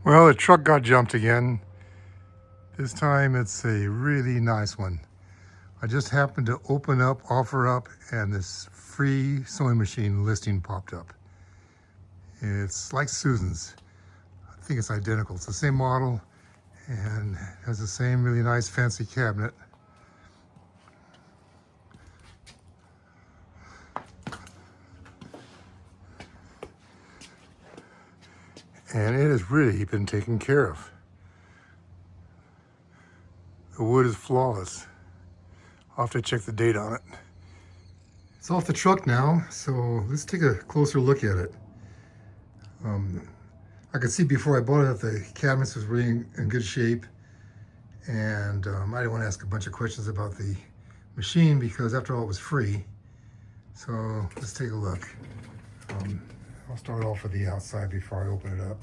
Well, the truck got jumped again. This time it's a really nice one. I just happened to open up, offer up, and this free sewing machine listing popped up. It's like Susan's. I think it's identical. It's the same model and has the same really nice fancy cabinet. And it has really been taken care of. The wood is flawless. I'll have to check the date on it. It's off the truck now, so let's take a closer look at it. I could see before I bought it that the cabinets was really in good shape, and I didn't want to ask a bunch of questions about the machine because after all it was free. So let's take a look. I'll start off with the outside before I open it up.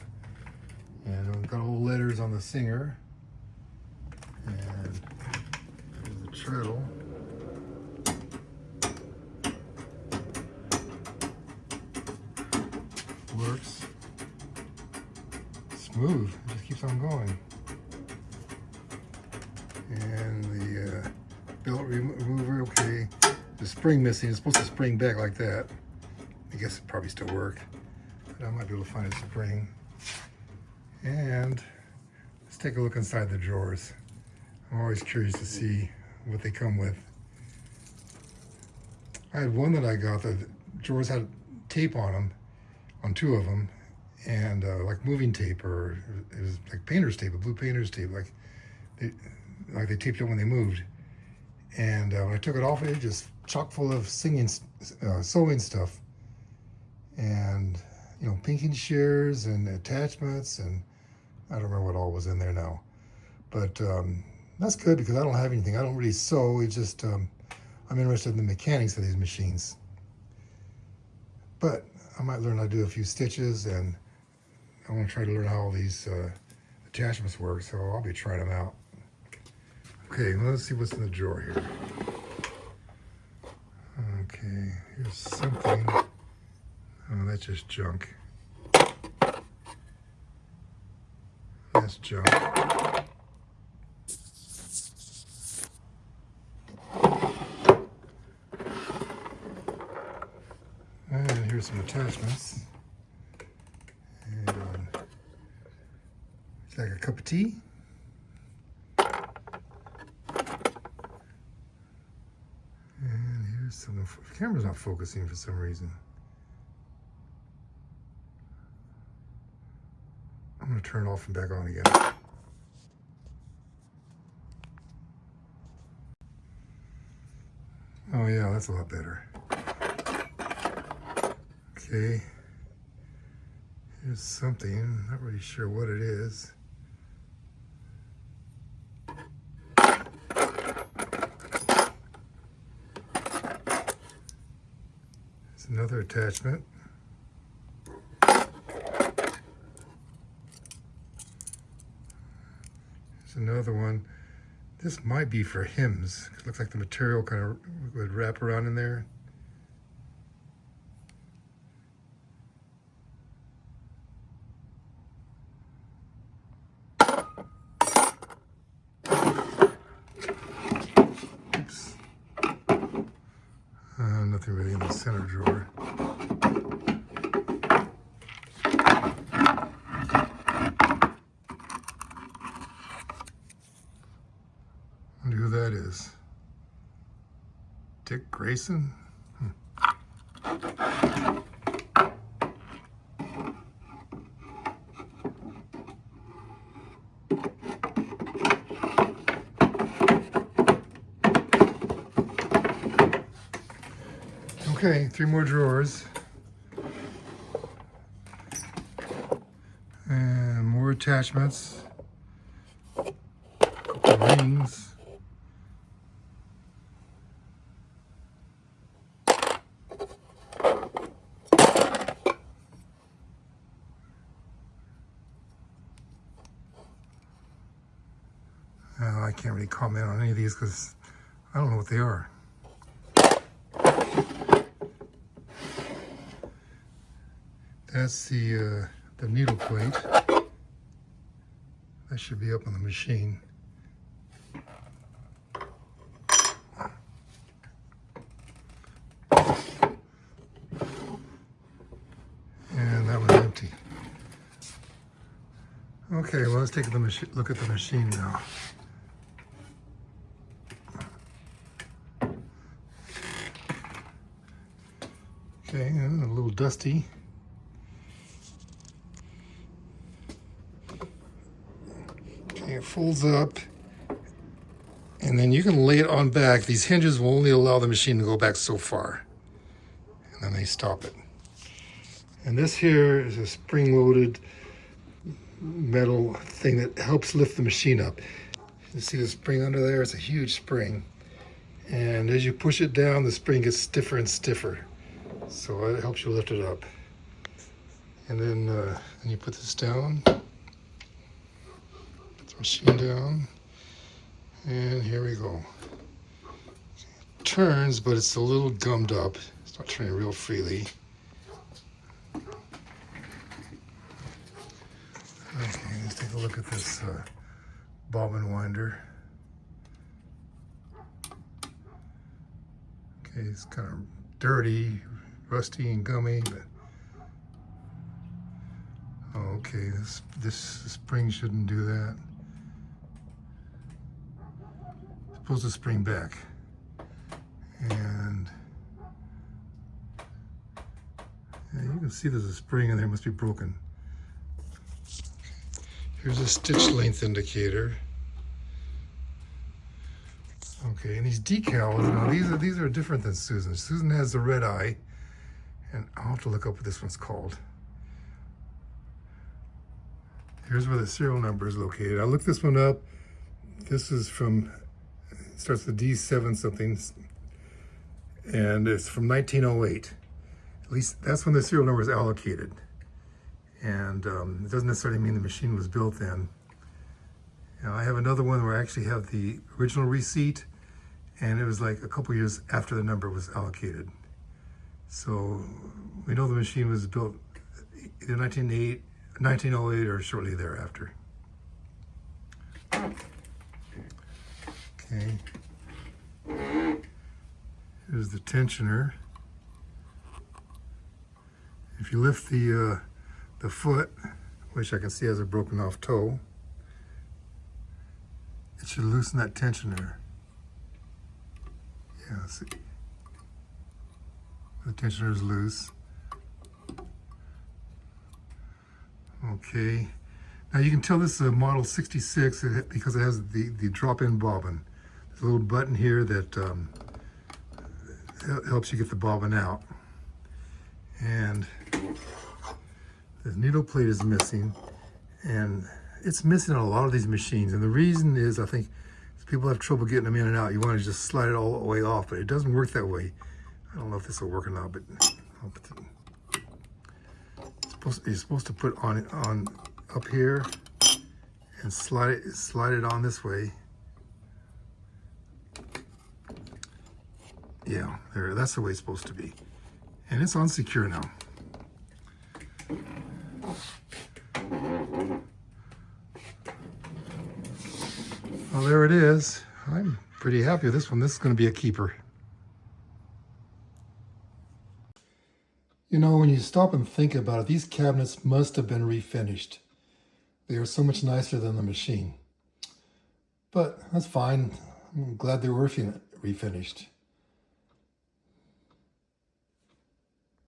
And I've got old letters on the Singer, and here's the treadle. Works smooth, it just keeps on going. And the belt remover, okay. The spring missing, it's supposed to spring back like that. I guess it probably still work, but I might be able to find a spring. And let's take a look inside the drawers. I'm always curious to see what they come with. I had one that I got, the drawers had tape on them, on two of them, and like moving tape, or it was like painter's tape, a blue painter's tape, like they taped it when they moved. And when I took it off, it just chock full of sewing stuff, and you know, pinking shears and attachments, and I don't remember what all was in there now. But that's good because I don't have anything. I don't really sew. It's just I'm interested in the mechanics of these machines. But I might learn how to do a few stitches, and I want to try to learn how all these attachments work, so I'll be trying them out. Okay, let's see what's in the drawer here. Okay, here's something. Oh, that's just junk. That's junk. And here's some attachments. And it's like a cup of tea. And here's some. The camera's not focusing for some reason. I'm going to turn it off and back on again. Oh yeah, that's a lot better. Okay. Here's something, not really sure what it is. There's another attachment. There's another one. This might be for hymns. It looks like the material kind of would wrap around in there. Oops. Nothing really in the center drawer. I wonder who that is. Dick Grayson? Okay, 3 more drawers. And more attachments. A couple of rings. I can't really comment on any of these because I don't know what they are. That's the needle plate. That should be up on the machine. And that one's empty. Okay, well, let's take a look at the machine now. Okay, and a little dusty. Okay, it folds up, and then you can lay it on back. These hinges will only allow the machine to go back so far, and then they stop it. And this here is a spring-loaded metal thing that helps lift the machine up. You see the spring under there? It's a huge spring. And as you push it down, the spring gets stiffer and stiffer. So it helps you lift it up. And then you put this down. Put the machine down. And here we go. It turns, but it's a little gummed up. It's not turning real freely. Okay, let's take a look at this bobbin winder. Okay, it's kind of dirty, rusty and gummy, but okay, this spring shouldn't do that. It's supposed to spring back, and yeah, you can see there's a spring in there. It must be broken. Here's a stitch length indicator. Okay, and these decals, these are different than Susan's. Susan has the red eye, and I'll have to look up what this one's called. Here's where the serial number is located. I looked this one up. This is from, it starts with D7 something, and it's from 1908. At least that's when the serial number is allocated. And it doesn't necessarily mean the machine was built then. You know, I have another one where I actually have the original receipt, and it was like a couple years after the number was allocated. So we know the machine was built either 1908 or shortly thereafter. Okay. Here's the tensioner. If you lift the foot, which I can see has a broken off toe, it should loosen that tensioner. Yeah, see, the tensioner is loose. Okay, now you can tell this is a model 66 because it has the drop-in bobbin. There's a little button here that helps you get the bobbin out. And the needle plate is missing, and it's missing on a lot of these machines. And the reason is, I think, people have trouble getting them in and out. You want to just slide it all the way off, but it doesn't work that way. I don't know if this will work or not, but I'll put you're supposed to put on up here and slide it on this way. Yeah, there. That's the way it's supposed to be, and it's on secure now. Well, there it is. I'm pretty happy with this one. This is going to be a keeper. You know, when you stop and think about it, these cabinets must have been refinished. They are so much nicer than the machine. But that's fine. I'm glad they were refinished.